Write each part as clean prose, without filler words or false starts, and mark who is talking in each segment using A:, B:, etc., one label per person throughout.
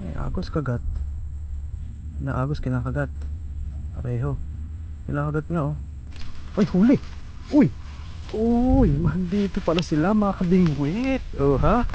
A: Ay, agos kagat. Naagos kinakagat. Pareho. Kinakagat nga oh. Ay, huli. Uy. Uy, dito pala sila mga kabingwit. Oh ha.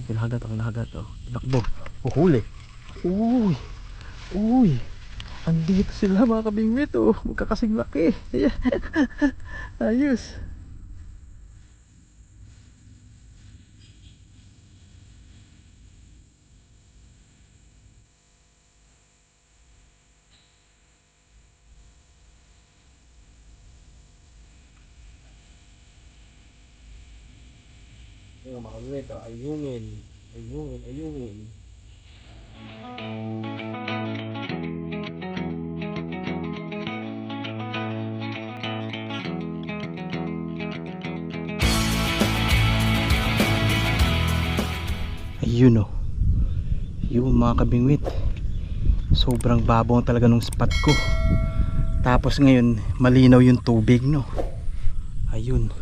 A: Kinahagat ang kinahagat oh. Tinakbo. Oh, huli. Uy. Uy. Andito sila mga kabingwit oh. Magkakasing laki. Ayos. Yung mga kabingwit oh. Ayungin. Ayungin. Ayungin. Ayun oh. Yung mga kabingwit. Sobrang babaw talaga nung spot ko. Tapos ngayon malinaw yung tubig no. Ayun.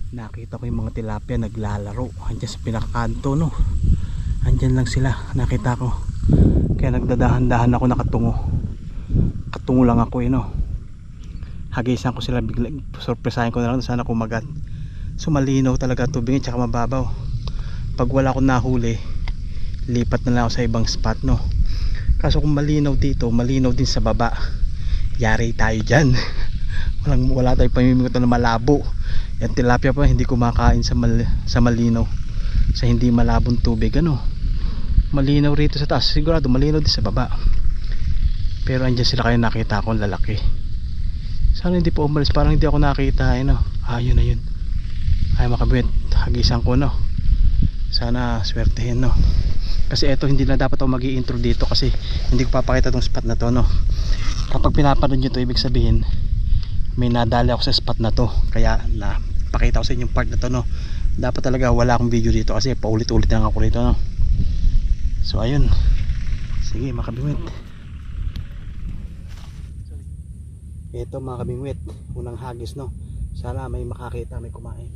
A: Nakita ko yung mga tilapia naglalaro. Andiyan sa pinakakanto no. Andyan lang sila. Nakita ko. Kaya nagdadahan-dahan ako nakatungo. Katungo lang ako no. Hagisan ko sila bigla. Sorpresahin ko na lang sana kumagat. So malinaw talaga tubig at saka mababaw. Pag wala akong nahuli, lipat na lang ako sa ibang spot no. Kaso kung malinaw dito, malinaw din sa baba, yari tayo dyan. Wala tayong pamimimutan na malabo. Yan tilapia pa hindi kumakain sa malinaw, sa hindi malabong tubig ano. Malinaw rito sa taas, sigurado malinaw din sa baba. Pero andyan sila kaya nakita ko lalaki. Sana hindi po umalis, parang hindi ako nakita no. Ayun na yun. Ay makabit, hagisan ko no. Sana swertehin no. Kasi eto hindi na dapat ako mag-i-intro dito kasi hindi ko papakita tong spot na to no. Kapag pinapanood nyo to ibig sabihin may nadali ako sa spot na to, kaya napakita ko sa inyo yung part na to no. Dapat talaga wala akong video dito kasi paulit-ulit lang ako rito no. So ayun, sige mga kabingwit, eto mga kabingwit, unang hagis no. Sana may makakita, may kumain.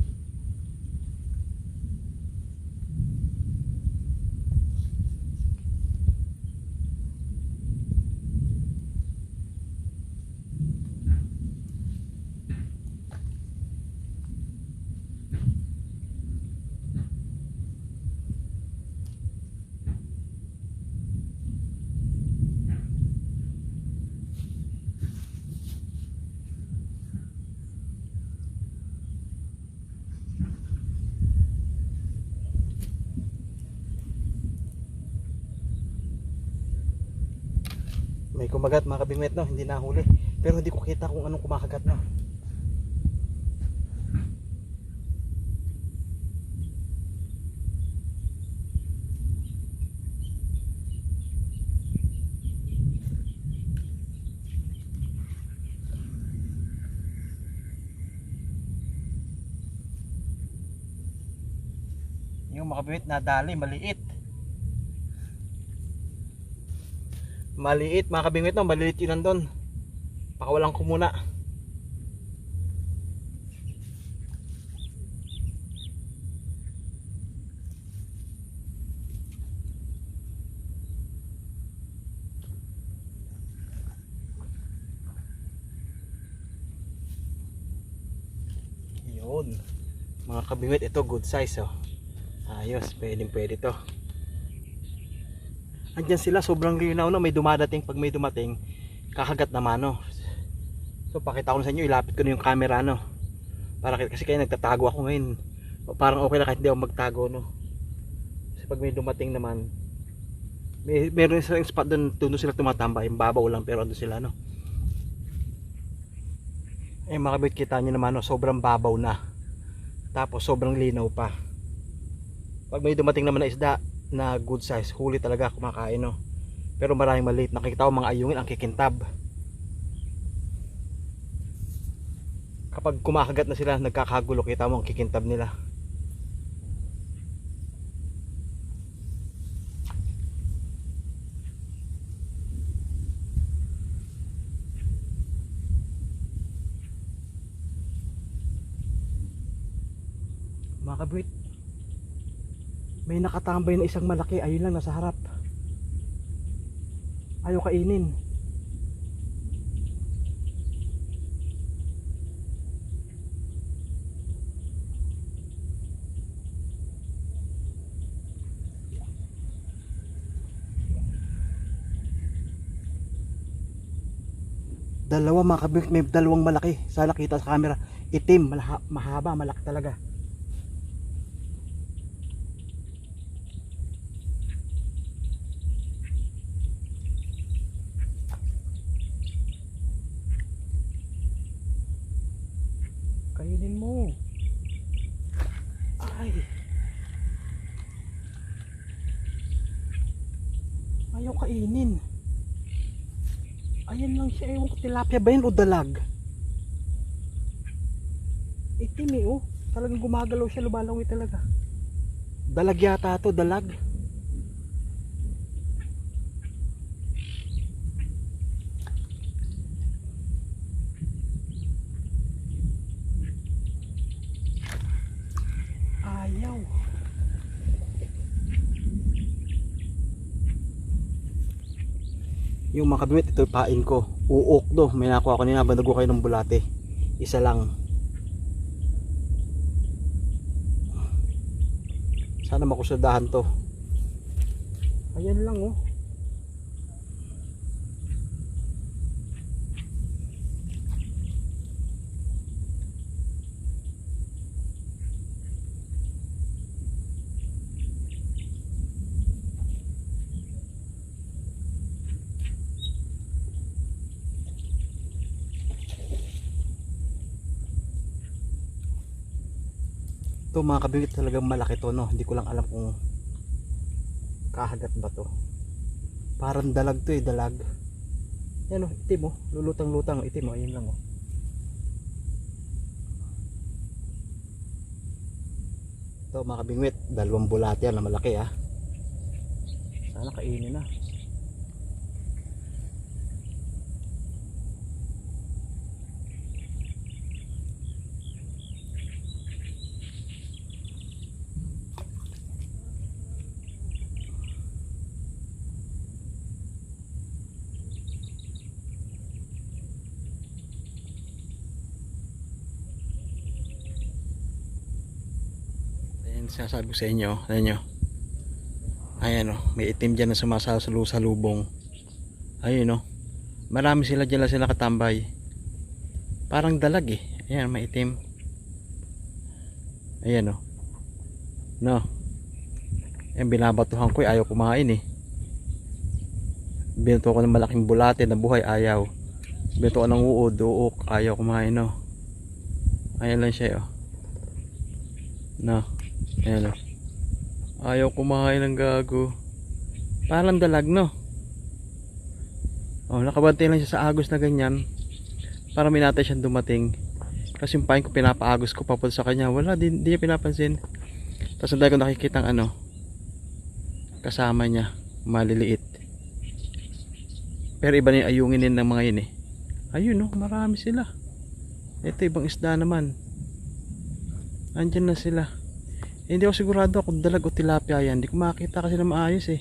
A: May kumagat mga kabingwit no, hindi nahuli. Pero hindi ko kita kung anong kumakagat no. Yung mga kabingwit nadali, maliit. Maliit mga kabingwit no, maliit yun nandun. Pakawalan ko muna. Yun mga kabingwit, ito good size oh. Ayos, pwede to. Andyan sila, sobrang linaw no, may dumadating, pag may dumating kakagat naman no. So pakita ko na sa inyo, ilapit ko na yung camera no. Para kasi kaya nagtatago ako ngayon. Parang okay na kahit hindi ako magtago no. Kasi pag may dumating naman, meron silang spot doon sila tumatambay, babaw lang pero doon sila no. Eh mga kabit, kita nyo naman no, sobrang babaw na. Tapos sobrang linaw pa. Pag may dumating naman na isda na good size, huli talaga kumakain no. Pero maraming maliit, nakikita ko mga ayungin ang kikintab. Kapag kumakagat na sila, nagkakagulo, kita mo ang kikintab nila. Mga kabwit, may nakatambay na isang malaki, ayun lang nasa harap. Ayaw kainin. Dalawa mga kabwit, may dalawang malaki. Sana kita sa camera. Itim, mahaba, malaki talaga. Kainin mo. Ay. Ayaw kainin. Ayan lang siya. Ewan ko, tilapia ba yan o dalag? Itim eh oh. Talagang gumagalaw siya, lumalawi talaga. Dalag yata to, dalag. Ayaw. Yung mga kabimit, ito pain ko. Uok do. May nakuha ko nila habang nagkuha kayo ng bulate. Isa lang. Sana makusadahan to. Ayan lang oh. Ito mga kabibit, talagang malaki to no. Hindi ko lang alam kung kahagat ba to. Parang dalag to eh, dalag. Yan o, itim o, lulutang lutang itim o, ayun lang o. Ito mga kabingwit, dalawang bulate yan na malaki ah. Sana kainin na. Sasabi ko sa inyo, ayan nyo, ayan o, may itim dyan na sumasalo sa lubong. Ayun o, marami sila dyan lang sila nakatambay, parang dalag eh. Ayan, may itim. Ayan o, no, ayan, binabatuhan ko eh, ayaw kumain eh. Binuto ko ng malaking bulate na buhay, ayaw. Binuto ko ng uod, uok, ayaw kumain no. Ayan lang siya o, no. Ayan o, ayaw kumain ng gago. Parang dalag no. O, nakabantay lang siya sa agos na ganyan para minatay siyang dumating. Kasi yung pain ko, pinapaagos ko papunta sa kanya, wala, di niya pinapansin. Tapos ang dahil ko nakikita ang ano, kasama niya, maliliit. Pero iba na yung ayungin din ng mga yun eh. Ayun no, marami sila. Ito ibang isda naman, andyan na sila. Hindi ako sigurado kung dalag o tilapia yan. Hindi ko makita kasi na maayos eh.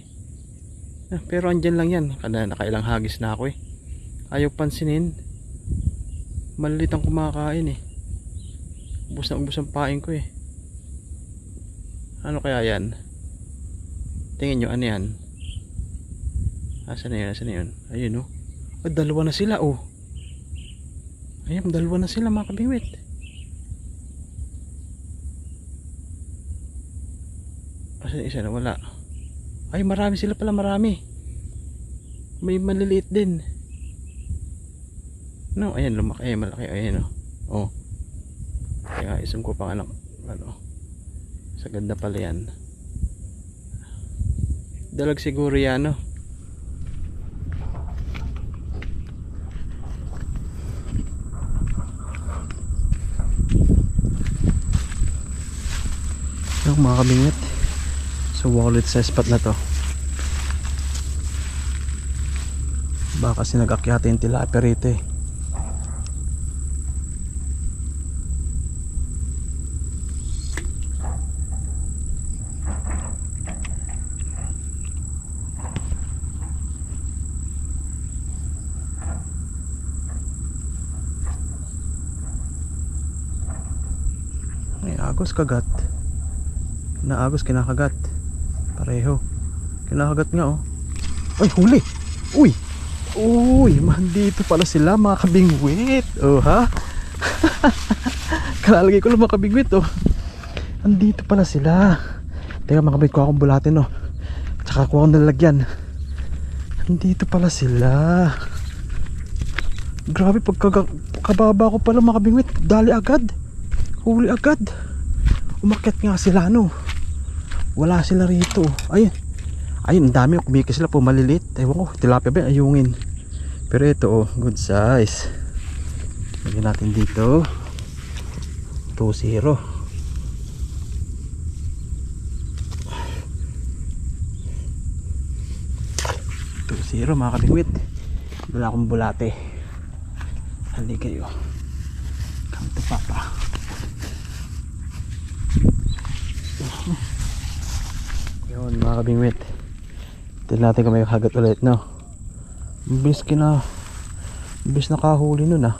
A: Pero andyan lang yan. Nakailang hagis na ako eh. Ayaw pansinin. Malilit ang kumakain eh. Ubus na ubus ang pain ko eh. Ano kaya yan? Tingin nyo, ano yan? Asan na yun? Asan na yun? Ayun oh. Dalawa na sila oh. Ayun, dalawa na sila mga kabingwit. Isa na wala. Ay, marami sila pala, marami. May maliliit din. No, ayan, lumaki, ayan, malaki, ayan oh. Oh. Kaya isang ko pang anak, ano. Sa ganda pala yan. Dalag siguro yan, no. Yung mga kabingwit, so wallet sa spot na to. Baka kasi nag-akyate yung tilapia rito eh. Ay, agos kagat. Naagos kinakagat. Pareho. Kinakagat nga oh. Ay, huli. Uy. Uy, man, dito pala sila mga kabingwit. Oh ha. Kalalagay ko lang mga kabingwit oh. Andito pala sila. Teka mga kabingwit, kuha akong bulatin oh. Tsaka kuha akong nalagyan. Andito pala sila. Grabe, pagkababa ko pala mga kabingwit, dali agad. Huli agad. Umakyat nga sila no. Wala sila rito. Ayun. Ayun, ang dami. Kumikis sila po malilit. Ewan ko, tilapia ba ayungin. Pero ito oh, good size. Lagyan natin dito 2-0. 2-0 mga kabingwit. Wala akong bulate. Hali kayo. Come to papa. Yun mga kabingwit, tignan natin kung may kagat ulit no. Bilis nakahuli nun ah.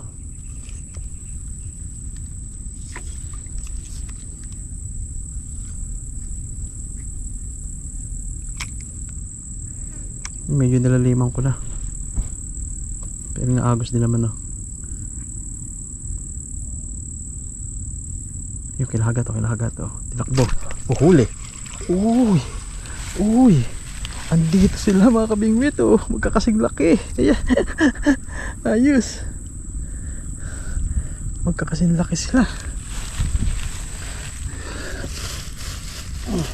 A: Medyo nilaliman ko na, pero naagos din naman oh. Yung kinahagat oh, tinakbo. Oh, huli. Uy. Uy. Andito sila mga kabingwit oh. Magkakasing laki. Ayan. Ayos. Magkakasing laki sila.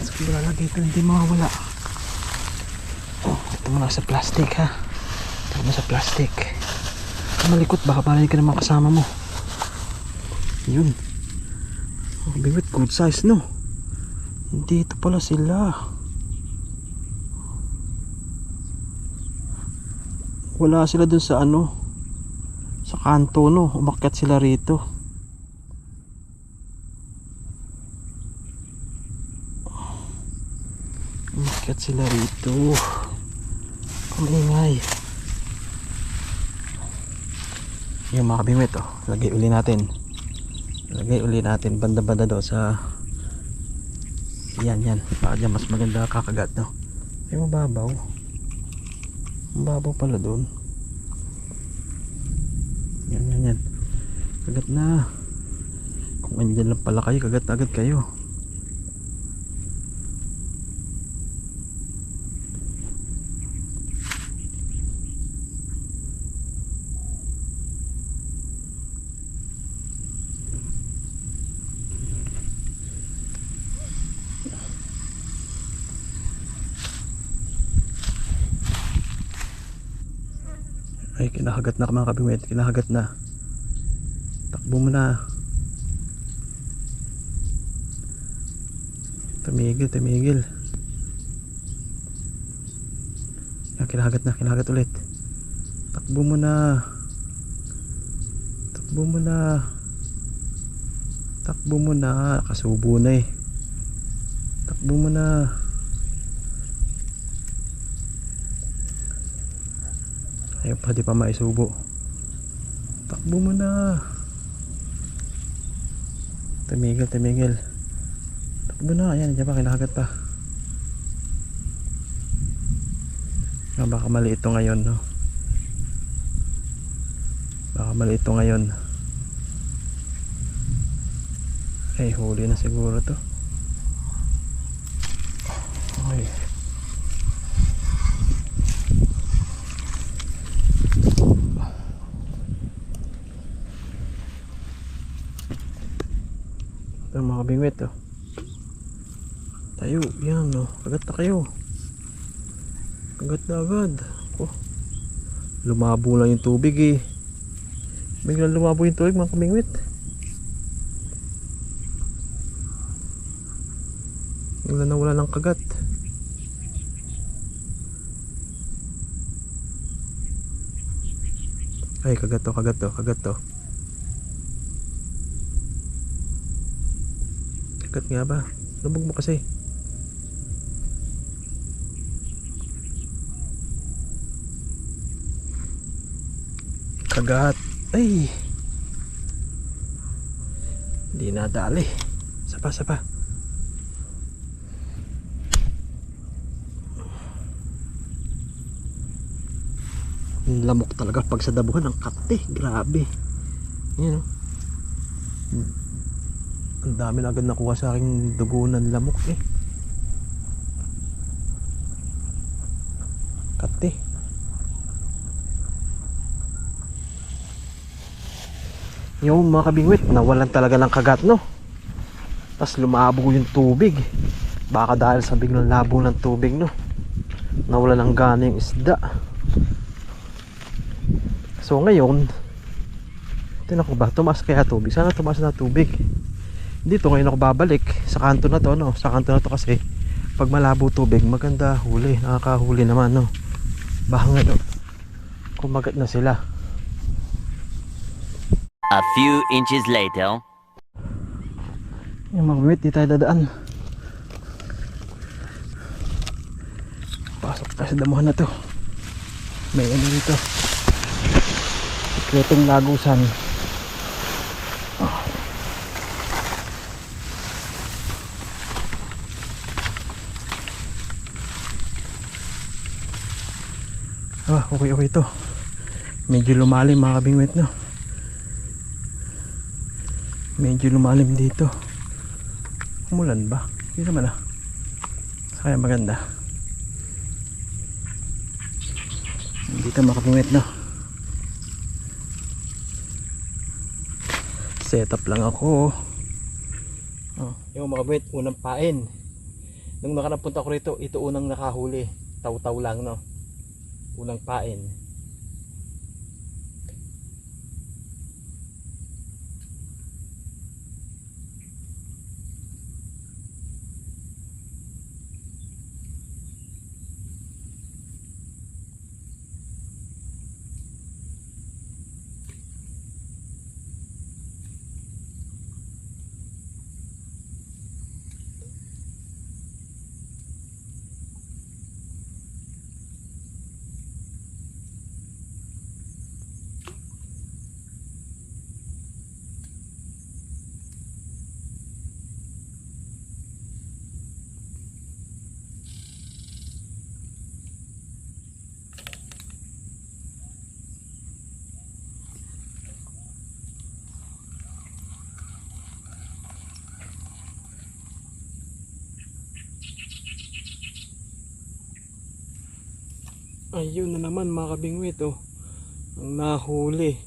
A: So lalagay ito, hindi mawawala. Ito muna sa plastic ha. Ito muna sa plastic. Malikot, baka palayin ka ng mga kasama mo. Yun. Kabingwit, good size no. Dito pala sila. Wala sila dun sa ano, sa kanto no. Umakyat sila rito. Umakyat sila rito. Kumingay. Yung mga kabingwit oh, lagay uli natin. Lagay uli natin banda-banda daw sa yan. Baka dyan mas maganda kakagat no. Ay mababaw. Mababaw pala doon. Yan. Kagat na. Kung andyan lang pala kayo, kagat agad kayo. Ay, kinakagat na mga kabingwit, kinakagat na. Takbo mo na. Tumigil. Yan, kinakagat ulit. Takbo mo na. Kasubo na eh. Takbo mo na. Ayaw pa, di pa maisubo. Takbo mo na. Tumigil. Takbo na. Ayan, dyan pa, kinakagat pa. Baka mali ito ngayon no. Ay, huli na siguro to. Ay. Ito mga kabingwit oh. Tayo, yan oh. Kagat na kayo. Kagat na agad oh. Lumabo lang yung tubig eh. Biglang lumabo yung tubig mga kabingwit. Wala na, wala ng kagat. Ay, kagat to, kagat to, kagat to. Kagat nga ba? Lubog mo kasi. Kagat. Ay, hindi nadali. Sapa, sapa. Lamok talaga pag sa dabuhan ng kate. Grabe. Yan o. Ang dami na agad nakuha sa aking dugo ng lamok eh. Kate. Yung mga kabingwit, nawalan talaga ng kagat, no? Tapos lumabo yung tubig. Baka dahil sa biglang labo ng tubig, no? Nawalan ng gana yung isda. So ngayon, tinan ko ba, tumaas kaya tubig? Sana tumaas na tubig. Dito ngayon ako babalik sa kanto na to, no? Sa kanto na to kasi pag malabo tubig, maganda huli. Nakakahuli naman, no? Baka ngayon kumagat na sila.
B: A few inches later.
A: Yung mga kabingwit, di tayo dadaan. Pasok tayo sa damuhan na to. May ano dito, sikretong lagusan. Okay, okay to. Medyo lumalim mga kabingwit, no? Medyo lumalim dito. Umulan ba? Hindi naman ah. Kaya maganda. Dito mga kabingwit, no? Set up lang ako. Yung mga kabingwit, unang pain. Nung nakanapunta ko rito, ito unang nakahuli. Taw-taw lang, no? Unang pain. Ayun na naman mga kabingwit, oh. Ang nahuli.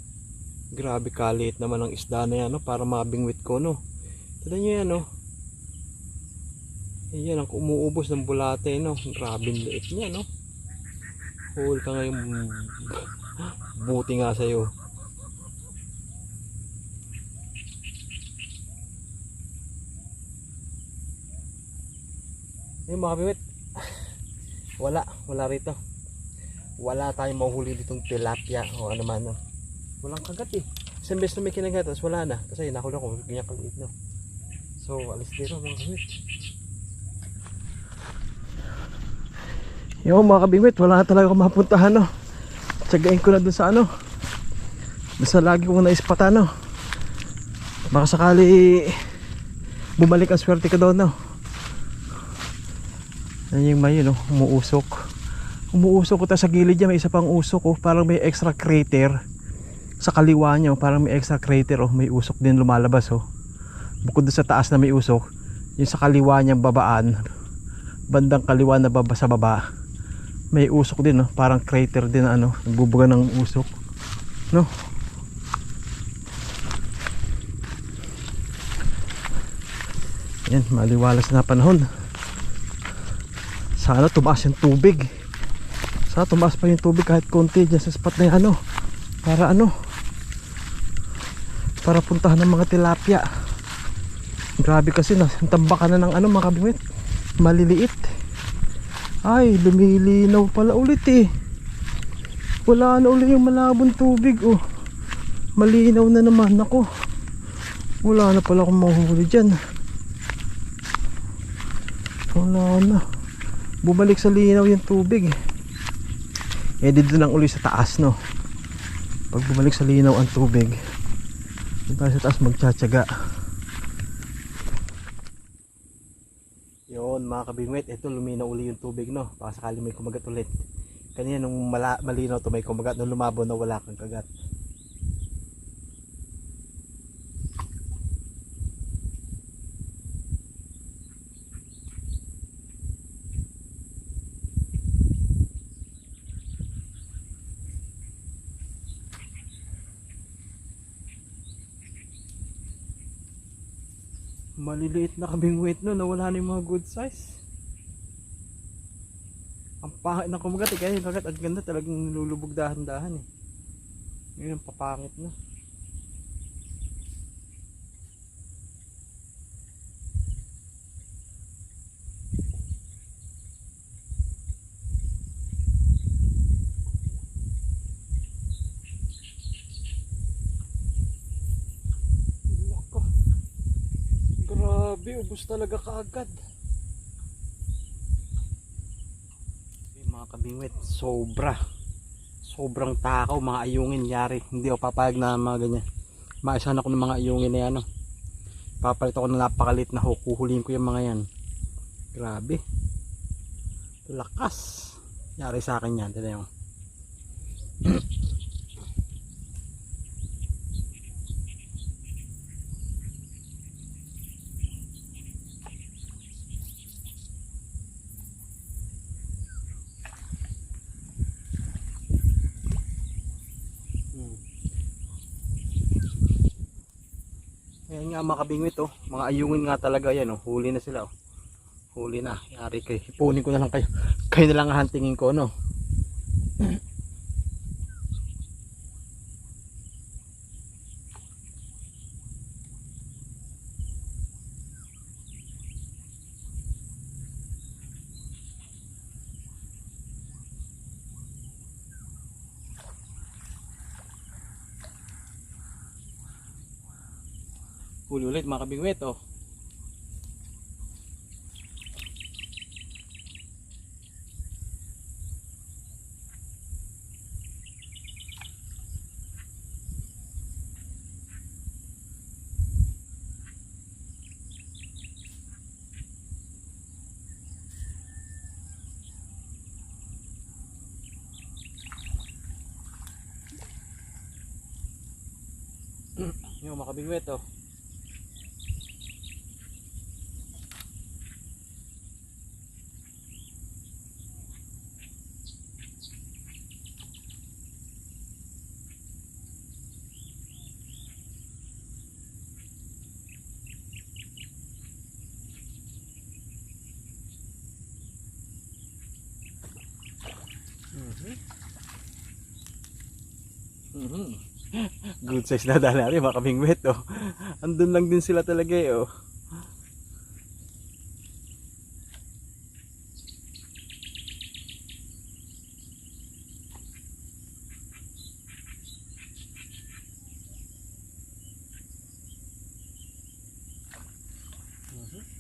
A: Grabe kaliit naman ang isda na yan, no? Para mga bingwit ko, no? Tignan nyo yan, no? Ayan ang umuubos ng bulate, no? Grabe liit niya, no? Huli ka ngayon. Buti nga sa'yo. Ayun mga kabingwit. Wala rito. Wala tayong mahuhuli ditong tilapia o ano man, no? Walang kagat eh. Isang beses na may kinagat, tapos wala na. Kasi nakula ko, ganyan kaliit, no? So, alis dito mga kabingwit. Yung mga kabingwit, wala na talaga akong mapuntahan, no? Tsagain ko na dun sa ano, dun sa lagi kong naispata, no? Baka sakali bumalik ang swerte ka doon, no? Yan yung may, no? Umuusok ko sa gilid niya, may isa pang usok, oh. Parang may extra crater sa kaliwa niya, oh. Parang may extra crater, oh. May usok din lumalabas, oh. Bukod sa taas na may usok, yung sa kaliwa niyang babaan, bandang kaliwa na baba sa baba, may usok din, oh. Parang crater din, ano, nagbubuga ng usok, no? Yan, maliwalas na panahon. Sana tumaas yung tubig. Sana tumaas pa yung tubig kahit konti dyan sa spot na yan, ano, para puntahan ng mga tilapia. Grabe kasi na tambakan na ng ano mga kabingwit, maliliit. Ay, lumilinaw pala ulit eh. Wala na ulit yung malabong tubig oh. Malinaw na naman ako. Wala na pala akong mahuhuli dyan. Wala na. Bumalik sa linaw yung tubig. Eh dito lang ulit sa taas no. Pag bumalik sa linaw ang tubig, dito tayo sa taas magtsatsaga. Yun mga kabingwit, ito luminaw uli yung tubig no. Baka sakali may kumagat ulit. Kanina nung malinaw to may kumagat, nung lumabo na wala kang kagat. Maliliit na kabingwit no, nawala na yung mga good size. Ang pangit na kumagat eh, kaya yung kagat ang ganda, talagang nilulubog dahan-dahan eh. Yun ang papangit na. Grabe, ubos talaga kaagad. Mga kabingwit, sobrang takaw, mga ayungin yari. Hindi ako papayag na mga ganyan. Maisan ako ng mga ayungin na yan. Papalit ako ng napakalit na hook. Kuhulihin ko yung mga yan. Grabe. Lakas. Yari sa akin yan. Tignan mo. Ayan nga mga kabingwit oh. Mga ayungin nga talaga yan oh. Huli na sila oh. Huli na. Yari kayo. Ipunin ko na lang kayo. Kayo na lang huntingin ko no. Huli ulit mga kabingwit oh. Yung mga kabingwit oh. Good size na dala rin mga kabingwit oh. Andun lang din sila talaga eh oh.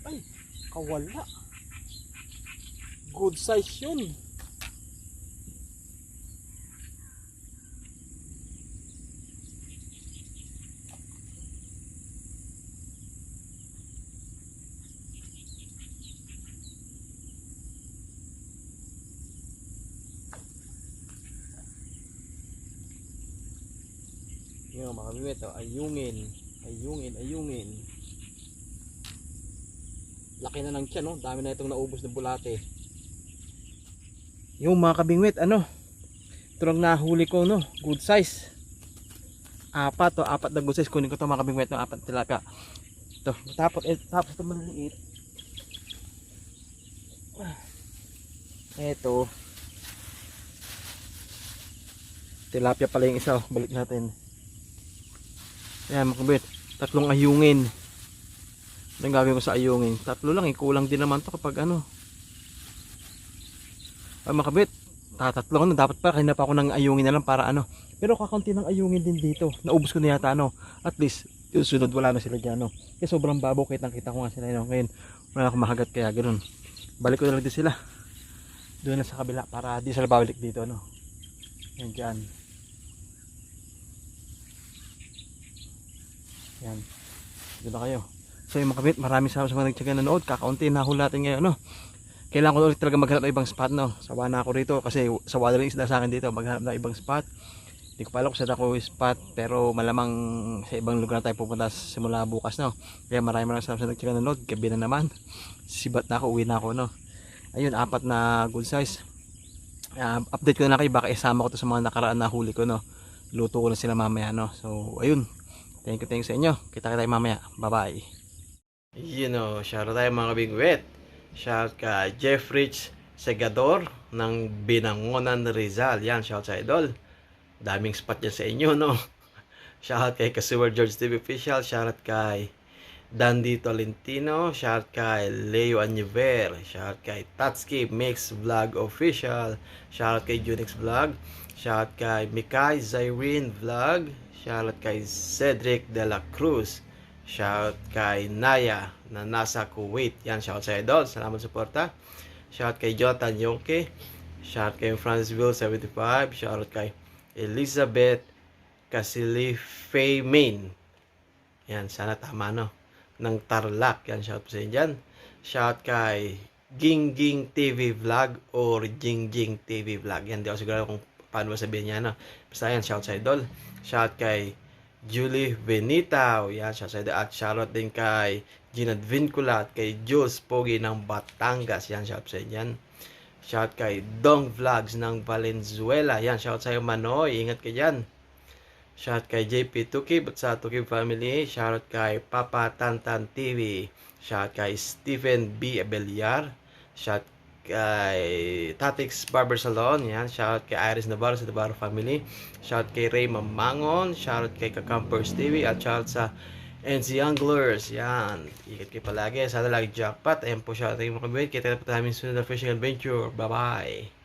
A: Ay, kawala. Good size yun. Yung mga kabingwit oh, ayungin. Laki na ng tiyan, no? Dami na itong naubos na bulate. Yung mga kabingwit, ano? Ito lang nahuli ko, no? Good size. Apat na good size. Kunin ko ito mga kabingwit, no? 4 tilapia. Ito, tapos ito maliliit. Ito. Tilapia pala yung isa, oh. Balik natin. Ayan mga kabingwit, 3 ayungin. Anong gagawin ko sa ayungin? 3 lang eh. Kulang din naman to kapag ano. Ay makabit. Tatatlo ko na. Dapat pa. Kaya pa ako ng ayungin na lang para ano. Pero kakaunti ng ayungin din dito. Naubos ko na yata ano. At least yung sunod wala na sila dyan. No? Kaya sobrang babaw. Kitang-kita ko nga sila. No? Ngayon wala akong makagat kaya ganun. Balik ko na lang din sila. Doon na sa kabila para di sila babalik dito. No? Yan dyan. Yan. Doon na kayo. So yung mga kabit, maraming salamat sa mga nagtsaga nanood. Kakaunti na hulatin ngayon, no? Kailangan ko ulit talaga maghanap ng ibang spot, no? Sawa na ako rito kasi sawa na rin isda sa akin dito. Maghanap ng ibang spot. Hindi ko pa alam kung saan ako spot, pero malamang sa ibang lugar na tayo pupunta simula bukas, no? Kaya maraming salamat sa nagtsaga nanood. Gabi na naman. Sibat na ako, uwi na ako, no? Ayun, 4 na good size. Update ko na lang kayo, baka isama ko to sa mga nakaraan na huli ko, no? Luto ko na sila mamaya, no? So, ayun. Thank you sa inyo. Kita tayo mamaya. Bye-bye. Shoutout tayo mga kabingwit. Shout ka Jeff Rich Segador ng Binangonan Rizal. Yan, shout sa idol. Daming spot yan sa inyo, no? Shout kay Kasuwer George TV Official. Shout kay Dandy Tolentino. Shout kay Leo Aniver. Shout kay Tatski Mix Vlog Official. Shout kay Junix Vlog. Shout kay Mikay Zyrene Vlog. Shout kay Cedric De La Cruz. Shout kay Naya na nasa Kuwait. Yan, shout sa idol. Salamat sa suporta. Shout kay Jonathan Yonke. Shout kay Franceville 75. Shout kay Elizabeth Casilife Main. Yan, sana tama, no? Ng Tarlac. Yan, shout po sa inyo dyan. Shout kay Gingging TV Vlog or Jingjing TV Vlog. Yan, di ako siguro kung paano sabihin niya, no? Basta yan, shout sa idol. Shout kay Julie Benitao. Yan, shout sa idol. At shoutout din kay Ginad Vincula at kay Jules Pogi ng Batangas. Yan, shout sa inyo yan. Shout kay Dong Vlogs ng Valenzuela. Yan, shout sa iyo Manoy. Ingat ka dyan. Shout kay JP Tukib at sa Tukib family. Shout kay Papa Tantan TV. Shout kay Stephen B. Abeliar. Shout kay Tatix Barber Salon. Yan, shout kay Iris Navarro sa Navarro family. Shout kay Ray Mamangon. Shout kay Kakampers TV. At shout sa NC Anglers. Yan, ikat kayo palagi. Sana lagi jackpot. Ayan po shout kay mga kabit. Kita na po namin sunod na fishing adventure. Bye bye.